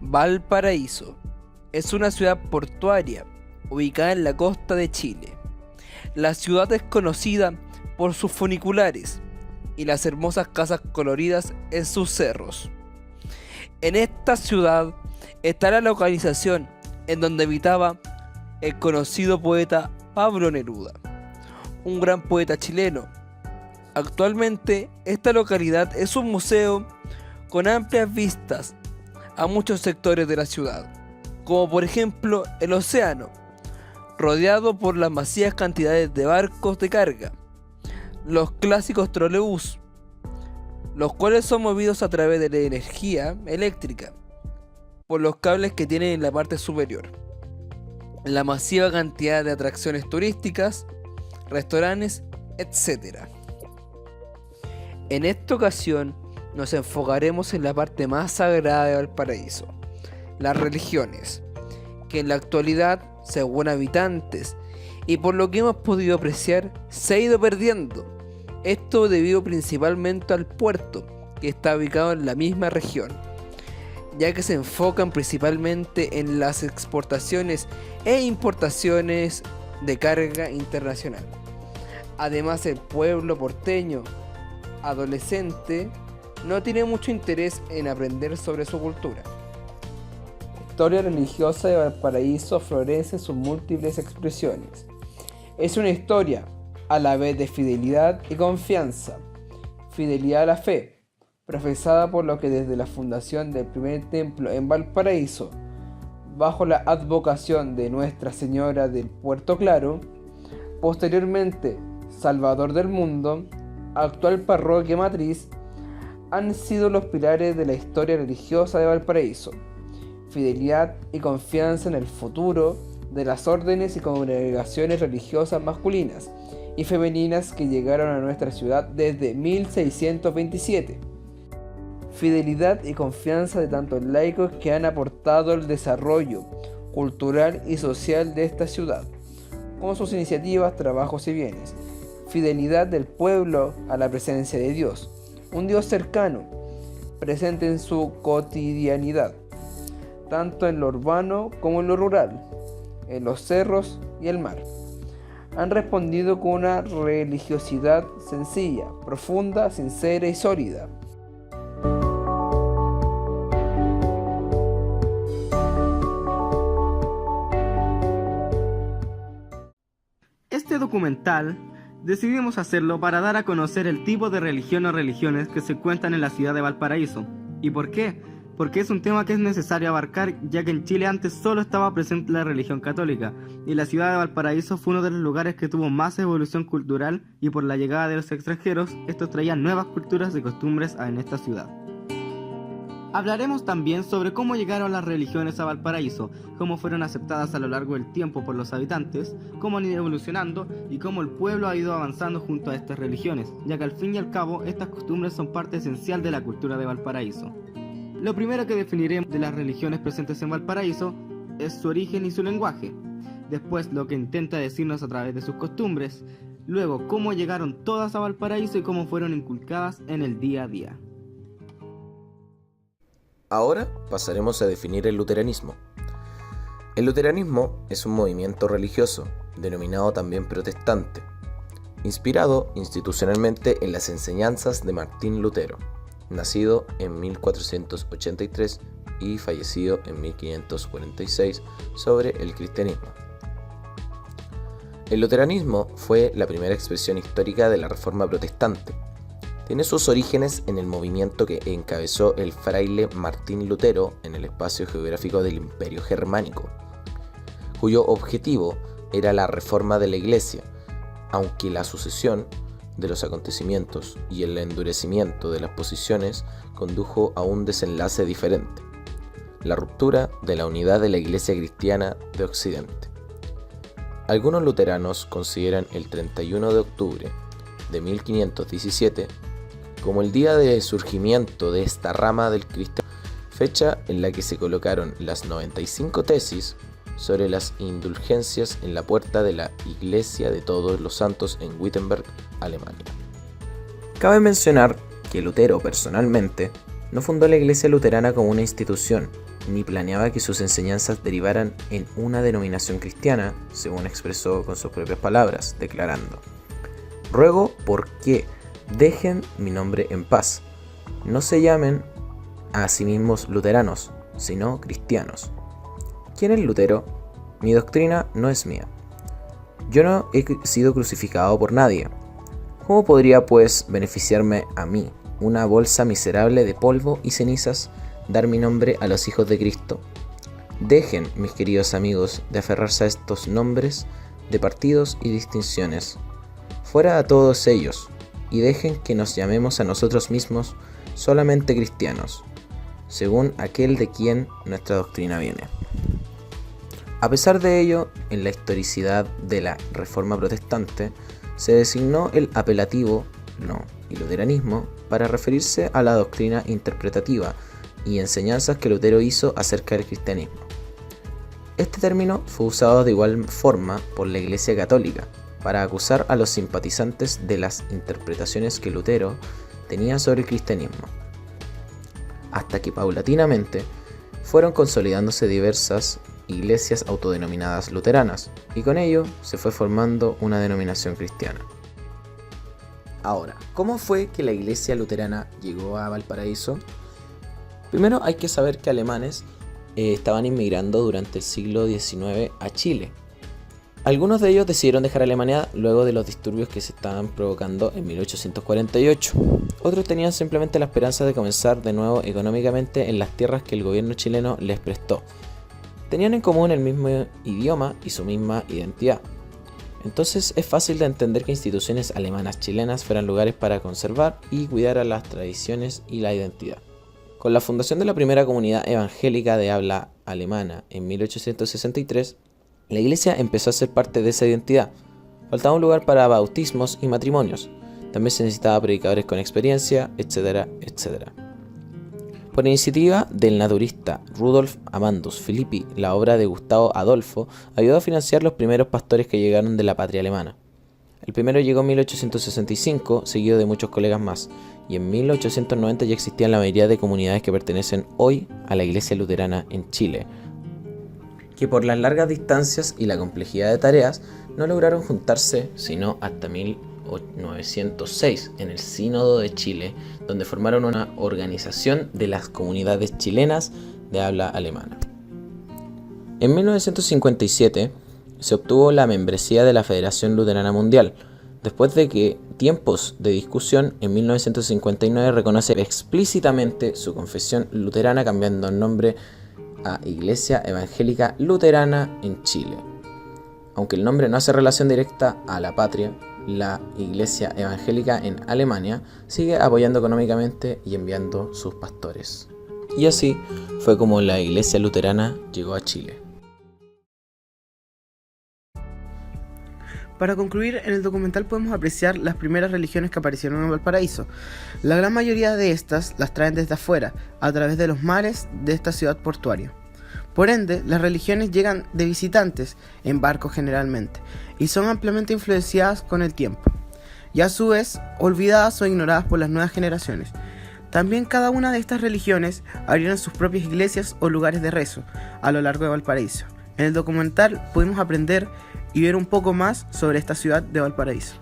Valparaíso es una ciudad portuaria ubicada en la costa de Chile. La ciudad es conocida por sus funiculares y las hermosas casas coloridas en sus cerros. En esta ciudad está la localización en donde habitaba el conocido poeta Pablo Neruda, un gran poeta chileno. Actualmente esta localidad es un museo con amplias vistas a muchos sectores de la ciudad, como por ejemplo el océano, rodeado por las masivas cantidades de barcos de carga, los clásicos trolebús, los cuales son movidos a través de la energía eléctrica por los cables que tienen en la parte superior, la masiva cantidad de atracciones turísticas, restaurantes, etc. En esta ocasión nos enfocaremos en la parte más sagrada de Valparaíso, las religiones, que en la actualidad, según habitantes y por lo que hemos podido apreciar, se ha ido perdiendo. Esto debido principalmente al puerto, que está ubicado en la misma región, ya que se enfocan principalmente en las exportaciones e importaciones de carga internacional. Además, el pueblo porteño adolescente no tiene mucho interés en aprender sobre su cultura. La historia religiosa de Valparaíso florece en sus múltiples expresiones. Es una historia a la vez de fidelidad y confianza. Fidelidad a la fe, profesada por lo que desde la fundación del primer templo en Valparaíso, bajo la advocación de Nuestra Señora del Puerto Claro, posteriormente Salvador del Mundo, actual parroquia matriz, han sido los pilares de la historia religiosa de Valparaíso. Fidelidad y confianza en el futuro de las órdenes y congregaciones religiosas masculinas y femeninas que llegaron a nuestra ciudad desde 1627. Fidelidad y confianza de tantos laicos que han aportado al desarrollo cultural y social de esta ciudad, con sus iniciativas, trabajos y bienes. Fidelidad del pueblo a la presencia de Dios, un Dios cercano, presente en su cotidianidad, tanto en lo urbano como en lo rural, en los cerros y el mar. Han respondido con una religiosidad sencilla, profunda, sincera y sólida. Este documental decidimos hacerlo para dar a conocer el tipo de religión o religiones que se encuentran en la ciudad de Valparaíso. ¿Y por qué? Porque es un tema que es necesario abarcar, ya que en Chile antes solo estaba presente la religión católica, y la ciudad de Valparaíso fue uno de los lugares que tuvo más evolución cultural, y por la llegada de los extranjeros, estos traían nuevas culturas y costumbres en esta ciudad. Hablaremos también sobre cómo llegaron las religiones a Valparaíso, cómo fueron aceptadas a lo largo del tiempo por los habitantes, cómo han ido evolucionando y cómo el pueblo ha ido avanzando junto a estas religiones, ya que al fin y al cabo estas costumbres son parte esencial de la cultura de Valparaíso. Lo primero que definiremos de las religiones presentes en Valparaíso es su origen y su lenguaje, después lo que intenta decirnos a través de sus costumbres, luego cómo llegaron todas a Valparaíso y cómo fueron inculcadas en el día a día. Ahora pasaremos a definir el luteranismo. El luteranismo es un movimiento religioso, denominado también protestante, inspirado institucionalmente en las enseñanzas de Martín Lutero, nacido en 1483 y fallecido en 1546, sobre el cristianismo. El luteranismo fue la primera expresión histórica de la Reforma protestante. Tiene sus orígenes en el movimiento que encabezó el fraile Martín Lutero en el espacio geográfico del Imperio Germánico, cuyo objetivo era la reforma de la Iglesia, aunque la sucesión de los acontecimientos y el endurecimiento de las posiciones condujo a un desenlace diferente: la ruptura de la unidad de la Iglesia cristiana de Occidente. Algunos luteranos consideran el 31 de octubre de 1517 como el día de surgimiento de esta rama del cristianismo, fecha en la que se colocaron las 95 tesis sobre las indulgencias en la puerta de la Iglesia de Todos los Santos en Wittenberg, Alemania. Cabe mencionar que Lutero personalmente no fundó la Iglesia luterana como una institución, ni planeaba que sus enseñanzas derivaran en una denominación cristiana, según expresó con sus propias palabras, declarando: ruego porque dejen mi nombre en paz, no se llamen a sí mismos luteranos, sino cristianos. ¿Quién es Lutero? Mi doctrina no es mía. Yo no he sido crucificado por nadie. ¿Cómo podría, pues, beneficiarme a mí, una bolsa miserable de polvo y cenizas, dar mi nombre a los hijos de Cristo? Dejen, mis queridos amigos, de aferrarse a estos nombres de partidos y distinciones. Fuera a todos ellos, y dejen que nos llamemos a nosotros mismos solamente cristianos, según aquel de quien nuestra doctrina viene. A pesar de ello, en la historicidad de la Reforma Protestante, se designó el apelativo y luteranismo para referirse a la doctrina interpretativa y enseñanzas que Lutero hizo acerca del cristianismo. Este término fue usado de igual forma por la Iglesia Católica para acusar a los simpatizantes de las interpretaciones que Lutero tenía sobre el cristianismo, hasta que paulatinamente fueron consolidándose diversas iglesias autodenominadas luteranas, y con ello se fue formando una denominación cristiana. Ahora, ¿cómo fue que la iglesia luterana llegó a Valparaíso? Primero hay que saber que alemanes estaban inmigrando durante el siglo XIX a Chile. Algunos de ellos decidieron dejar Alemania luego de los disturbios que se estaban provocando en 1848. Otros tenían simplemente la esperanza de comenzar de nuevo económicamente en las tierras que el gobierno chileno les prestó. Tenían en común el mismo idioma y su misma identidad. Entonces es fácil de entender que instituciones alemanas chilenas fueran lugares para conservar y cuidar a las tradiciones y la identidad. Con la fundación de la primera comunidad evangélica de habla alemana en 1863, la iglesia empezó a ser parte de esa identidad. Faltaba un lugar para bautismos y matrimonios. También se necesitaba predicadores con experiencia, etcétera, etcétera. Por iniciativa del naturista Rudolf Amandus Filippi, la obra de Gustavo Adolfo ayudó a financiar los primeros pastores que llegaron de la patria alemana. El primero llegó en 1865, seguido de muchos colegas más, y en 1890 ya existían la mayoría de comunidades que pertenecen hoy a la Iglesia Luterana en Chile, que por las largas distancias y la complejidad de tareas no lograron juntarse sino hasta 1906 en el Sínodo de Chile, donde formaron una organización de las comunidades chilenas de habla alemana. En 1957 se obtuvo la membresía de la Federación Luterana Mundial, después de que tiempos de discusión. En 1959 reconoce explícitamente su confesión luterana, cambiando el nombre a Iglesia Evangélica Luterana en Chile. Aunque el nombre no hace relación directa a la patria, la Iglesia Evangélica en Alemania sigue apoyando económicamente y enviando sus pastores. Y así fue como la Iglesia Luterana llegó a Chile. Para concluir, en el documental podemos apreciar las primeras religiones que aparecieron en Valparaíso. La gran mayoría de estas las traen desde afuera, a través de los mares de esta ciudad portuaria. Por ende, las religiones llegan de visitantes, en barcos generalmente, y son ampliamente influenciadas con el tiempo, y a su vez olvidadas o ignoradas por las nuevas generaciones. También cada una de estas religiones abrieron sus propias iglesias o lugares de rezo a lo largo de Valparaíso. En el documental pudimos aprender y ver un poco más sobre esta ciudad de Valparaíso.